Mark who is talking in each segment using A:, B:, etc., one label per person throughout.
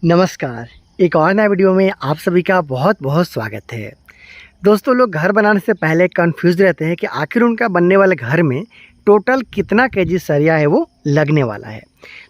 A: नमस्कार। एक और नए वीडियो में आप सभी का बहुत बहुत स्वागत है। दोस्तों, लोग घर बनाने से पहले कंफ्यूज रहते हैं कि आखिर उनका बनने वाले घर में टोटल कितना केजी सरिया है वो लगने वाला है।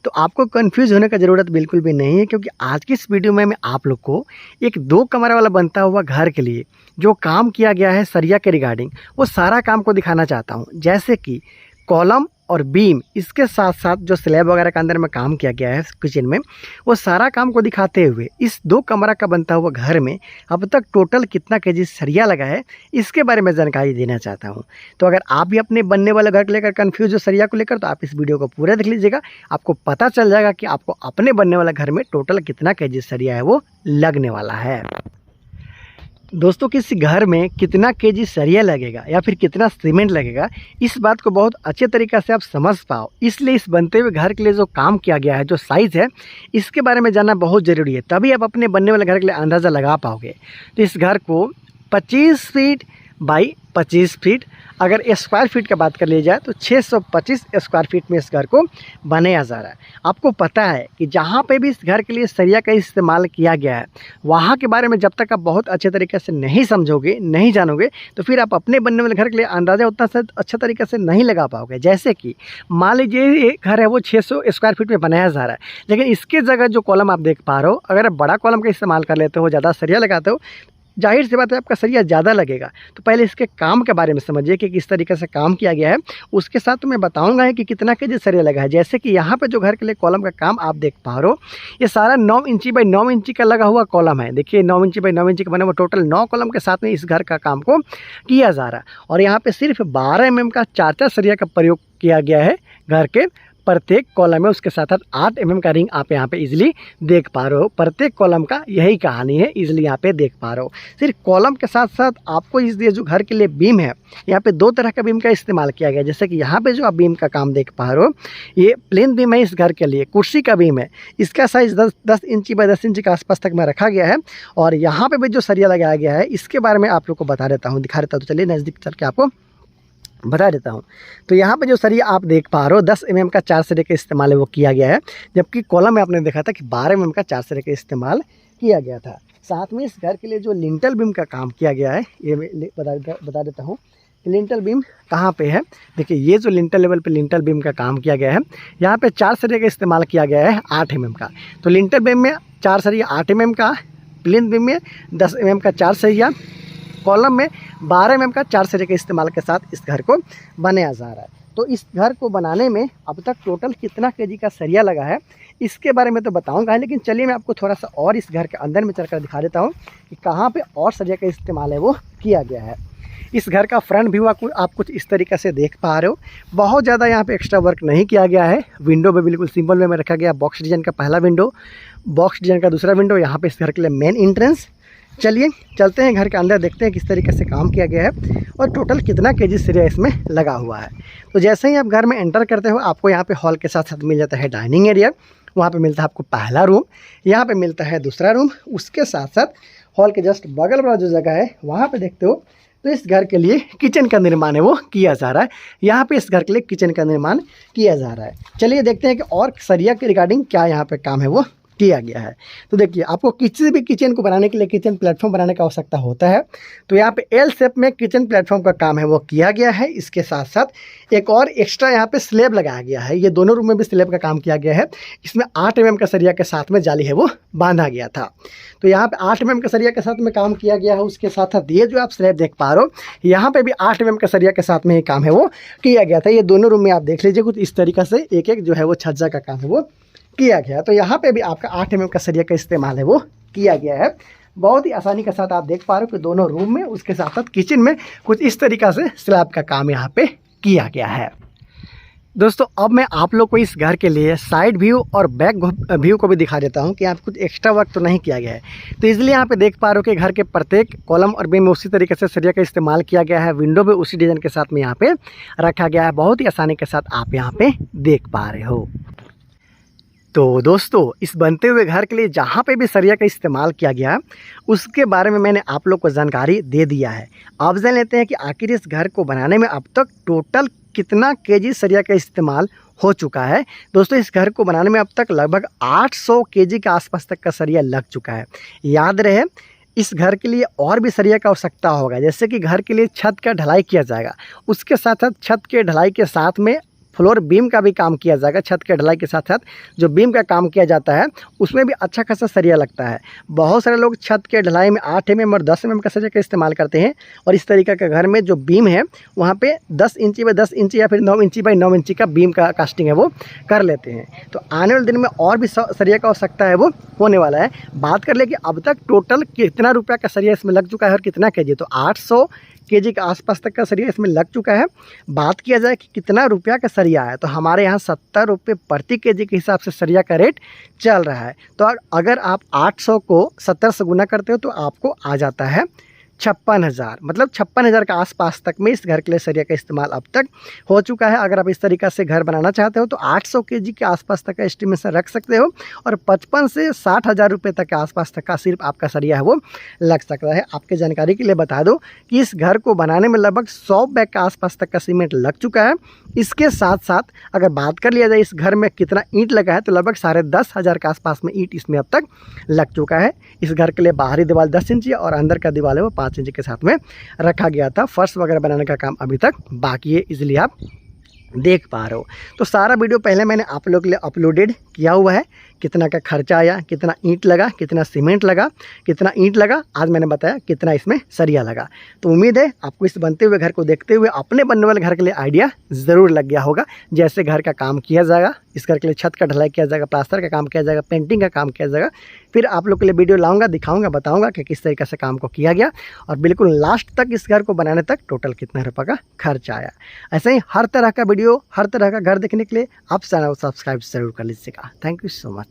A: तो आपको कंफ्यूज होने का ज़रूरत बिल्कुल भी नहीं है, क्योंकि आज की इस वीडियो में मैं आप लोग को एक 2 कमरा वाला बनता हुआ घर के लिए जो काम किया गया है सरिया के रिगार्डिंग, वो सारा काम को दिखाना चाहता हूँ। जैसे कि कॉलम और बीम, इसके साथ साथ जो स्लैब वगैरह का अंदर में काम किया गया है किचन में, वो सारा काम को दिखाते हुए इस 2 कमरा का बनता हुआ घर में अब तक टोटल कितना केजी सरिया लगा है, इसके बारे में जानकारी देना चाहता हूं। तो अगर आप भी अपने बनने वाले घर को लेकर कंफ्यूज हो सरिया को लेकर, तो आप इस वीडियो को पूरा देख लीजिएगा। आपको पता चल जाएगा कि आपको अपने बनने वाले घर में टोटल कितना केजी सरिया है वो लगने वाला है। दोस्तों, किसी घर में कितना केजी सरिया लगेगा या फिर कितना सीमेंट लगेगा, इस बात को बहुत अच्छे तरीक़े से आप समझ पाओ, इसलिए इस बनते हुए घर के लिए जो काम किया गया है, जो साइज़ है, इसके बारे में जानना बहुत ज़रूरी है। तभी आप अपने बनने वाले घर के लिए अंदाज़ा लगा पाओगे। तो इस घर को 25 फीट बाई 25 फीट, अगर स्क्वायर फीट का बात कर ली जाए तो 625 स्क्वायर फीट में इस घर को बनाया जा रहा है। आपको पता है कि जहाँ पे भी इस घर के लिए सरिया का इस्तेमाल किया गया है, वहाँ के बारे में जब तक आप बहुत अच्छे तरीके से नहीं समझोगे, नहीं जानोगे, तो फिर आप अपने बनने वाले घर के लिए अंदाज़ा उतना अच्छा तरीके से नहीं लगा पाओगे। जैसे कि मान लीजिए ये घर है वो 600 स्क्वायर फीट में बनाया जा रहा है, लेकिन इसके जगह जो कॉलम आप देख पा रहे हो, अगर आप बड़ा कॉलम का इस्तेमाल कर लेते हो, ज़्यादा सरिया लगाते हो, जाहिर सी बात है आपका सरिया ज़्यादा लगेगा। तो पहले इसके काम के बारे में समझिए कि किस तरीके से काम किया गया है। उसके साथ तो मैं बताऊंगा कि कितना केजी सरिया लगा है। जैसे कि यहाँ पे जो घर के लिए कॉलम का काम आप देख पा रहे हो, ये सारा 9 इंची बाई 9 इंची का लगा हुआ कॉलम है। देखिए 9 इंची बाई 9 इंची का बना हुआ टोटल 9 कॉलम के साथ में इस घर का काम को किया जा रहा है। और यहाँ पर सिर्फ 12 mm का 4 सरिया का प्रयोग किया गया है घर के प्रत्येक कॉलम में। उसके साथ साथ 8 mm का रिंग आप यहाँ पे इजीली देख पा रहे हो। प्रत्येक कॉलम का यही कहानी है, इजीली यहाँ पे देख पा रहे हो। सिर्फ कॉलम के साथ साथ आपको इस जो घर के लिए बीम है, यहाँ पे 2 तरह का बीम का इस्तेमाल किया गया है। जैसे कि यहाँ पे जो आप बीम का काम देख पा रहे हो, ये प्लेन बीम है इस घर के लिए, कुर्सी का बीम है। इसका साइज़ 10 इंची बाई 10 इंची के आसपास तक में रखा गया है। और यहाँ पर भी जो सरिया लगाया गया है, इसके बारे में आप लोग को बता देता हूँ, दिखा देता हूँ। तो चलिए नज़दीक चल के आपको बता देता हूँ। तो यहाँ पे जो सरिया आप देख पा रहे हो, 10 mm का 4 सरिया का इस्तेमाल है वो किया गया है, जबकि कॉलम में आपने देखा था कि 12 mm का 4 सरिया का इस्तेमाल किया गया था। साथ में इस घर के लिए जो लिंटल बीम का काम किया गया है, ये मैं बता देता हूँ। लिंटल बीम कहाँ पे है, देखिए ये जो लिंटल लेवल पे लिंटल बीम का काम किया गया है, यहाँ पे 4 सरिया का इस्तेमाल किया गया है 8 mm का। तो लिंटल बीम में 4 सरिया 8 mm का, प्लिंथ बीम में 10 mm का 4 सरिया, कॉलम में 12 mm का 4 सरिया के इस्तेमाल के साथ इस घर को बनाया जा रहा है। तो इस घर को बनाने में अब तक टोटल कितना केजी का सरिया लगा है, इसके बारे में तो बताऊंगा, लेकिन चलिए मैं आपको थोड़ा सा और इस घर के अंदर में चलकर दिखा देता हूँ कि कहाँ पे और सरिया का इस्तेमाल है वो किया गया है। इस घर का फ्रंट व्यू आप कुछ इस तरीके से देख पा रहे हो। बहुत ज़्यादा यहाँ पे एक्स्ट्रा वर्क नहीं किया गया है। विंडो भी बिल्कुल सिंपल वे में रखा गया, बॉक्स डिजाइन का पहला विंडो, बॉक्स डिजाइन का दूसरा विंडो, यहाँ पे इस घर के लिए मेन एंट्रेंस। चलिए चलते हैं घर के अंदर, देखते हैं किस तरीके से काम किया गया है और टोटल कितना केजी सरिया इसमें लगा हुआ है। तो जैसे ही आप घर में एंटर करते हो, आपको यहाँ पे हॉल के साथ साथ मिल जाता है डाइनिंग एरिया। वहाँ पे मिलता है आपको पहला रूम, यहाँ पे मिलता है दूसरा रूम। उसके साथ साथ हॉल के जस्ट बगल वाला जो जगह है, वहाँ पे देखते हो तो इस घर के लिए किचन का निर्माण है वो किया जा रहा है। यहाँ पे इस घर के लिए किचन का निर्माण किया जा रहा है। चलिए देखते हैं कि और सरिया के रिगार्डिंग क्या यहाँ पे काम है वो किया गया है। तो देखिए, आपको किसी भी किचन को बनाने के लिए किचन प्लेटफॉर्म बनाने का आवश्यकता होता है। तो यहाँ पे एल शेप में किचन प्लेटफॉर्म का काम है वो किया गया है। इसके साथ साथ एक और एक्स्ट्रा यहाँ पे स्लैब लगाया गया है। ये दोनों रूम में भी स्लैब का काम किया गया है। इसमें 8 mm का सरिया के साथ में जाली है वो बांधा गया था। तो यहाँ पे 8 mm का सरिया के साथ में काम किया गया है। उसके साथ साथ ये जो आप स्लैब देख पा रहे हो, यहाँ पे भी 8 mm का सरिया के साथ में ये काम है वो किया गया था। ये दोनों रूम में आप देख लीजिए, कुछ इस तरीके से एक एक जो है वो छज्जा का काम है वो किया गया। तो यहाँ पे भी आपका 8 mm का सरिया का इस्तेमाल है वो किया गया है। बहुत ही आसानी के साथ आप देख पा रहे हो कि दोनों रूम में, उसके साथ साथ किचन में कुछ इस तरीक़ा से स्लैब का काम यहाँ पे किया गया है। दोस्तों, अब मैं आप लोग को इस घर के लिए साइड व्यू और बैक व्यू को भी दिखा देता हूँ कि यहाँ पे कुछ एक्स्ट्रा वर्क तो नहीं किया गया है। तो इसलिए यहाँ पे देख पा रहे हो कि घर के प्रत्येक कॉलम और बीम में उसी तरीके से सरिया का इस्तेमाल किया गया है। विंडो भी उसी डिज़ाइन के साथ में यहाँ पे रखा गया है। बहुत ही आसानी के साथ आप यहाँ पे देख पा रहे हो। तो दोस्तों, इस बनते हुए घर के लिए जहाँ पे भी सरिया का इस्तेमाल किया गया, उसके बारे में मैंने आप लोग को जानकारी दे दिया है। अब जान लेते हैं कि आखिर इस घर को बनाने में अब तक टोटल कितना केजी सरिया का इस्तेमाल हो चुका है। दोस्तों इस घर को बनाने में अब तक लगभग 800 केजी के आसपास तक का सरिया लग चुका है। याद रहे इस घर के लिए और भी सरिया का आवश्यकता होगा, जैसे कि घर के लिए छत का ढलाई किया जाएगा, उसके साथ साथ छत के ढलाई के साथ में फ्लोर बीम का भी काम किया जाएगा। छत के ढलाई के साथ साथ जो बीम का काम किया जाता है उसमें भी अच्छा खासा सरिया लगता है। बहुत सारे लोग छत के ढलाई में 8 mm और 10 mm का सरिया का इस्तेमाल करते हैं और इस तरीके का घर में जो बीम है वहाँ पे 10 इंची बाई 10 इंची या फिर 9 इंची बाई 9 इंची का बीम का कास्टिंग है वो कर लेते हैं। तो आने वाले दिन में और भी सरिया का आवश्यकता है वो होने वाला है। बात कर ले कि अब तक टोटल कितना रुपया का सरिया इसमें लग चुका है और कितना केजी, तो 800 केजी के आसपास तक का सरिया इसमें लग चुका है। बात किया जाए कि कितना रुपया का सरिया है, तो हमारे यहाँ 70 रुपये प्रति केजी के हिसाब से सरिया का रेट चल रहा है। तो अगर आप 800 को 70 से गुना करते हो तो आपको आ जाता है 56,000, मतलब 56,000 के आसपास तक में इस घर के लिए सरिया का इस्तेमाल अब तक हो चुका है। अगर आप इस तरीक़ा से घर बनाना चाहते हो तो 800 केजी के आसपास तक का एस्टिमेशन रख सकते हो और 55 से 60,000 रुपये तक के आसपास तक का सिर्फ आपका सरिया है वो लग सकता है। आपके जानकारी के लिए बता दो कि इस घर को बनाने में लगभग 100 बैग के आसपास तक का सीमेंट लग चुका है। इसके साथ साथ अगर बात कर लिया जाए इस घर में कितना ईंट लगा है, तो लगभग 10,500 के आसपास में ईंट इसमें अब तक लग चुका है। इस घर के लिए बाहरी दीवार 10 इंची और अंदर का दीवार है वो 5 इंच के साथ में रखा गया था। फर्श वगैरह बनाने का काम अभी तक बाकी है, इसलिए आप देख पा रहे हो। तो सारा वीडियो पहले मैंने आप लोग के लिए अपलोडेड किया हुआ है, कितना का खर्चा आया, कितना ईंट लगा, कितना सीमेंट लगा, कितना ईंट लगा, आज मैंने बताया कितना इसमें सरिया लगा। तो उम्मीद है आपको इस बनते हुए घर को देखते हुए अपने बनने वाले घर के लिए आइडिया ज़रूर लग गया होगा। जैसे घर का काम किया जाएगा, इस घर के लिए छत का ढलाई किया जाएगा, प्लास्टर का काम किया जाएगा, पेंटिंग का काम किया जाएगा, फिर आप लोग के लिए वीडियो लाऊंगा, दिखाऊंगा, बताऊंगा कि किस तरीके से काम को किया गया और बिल्कुल लास्ट तक इस घर को बनाने तक टोटल कितना रुपये का खर्चा आया। ऐसे ही हर तरह का वीडियो, हर तरह का घर देखने के लिए आप चैनल को सब्सक्राइब जरूर कर लीजिएगा। Thank you so much.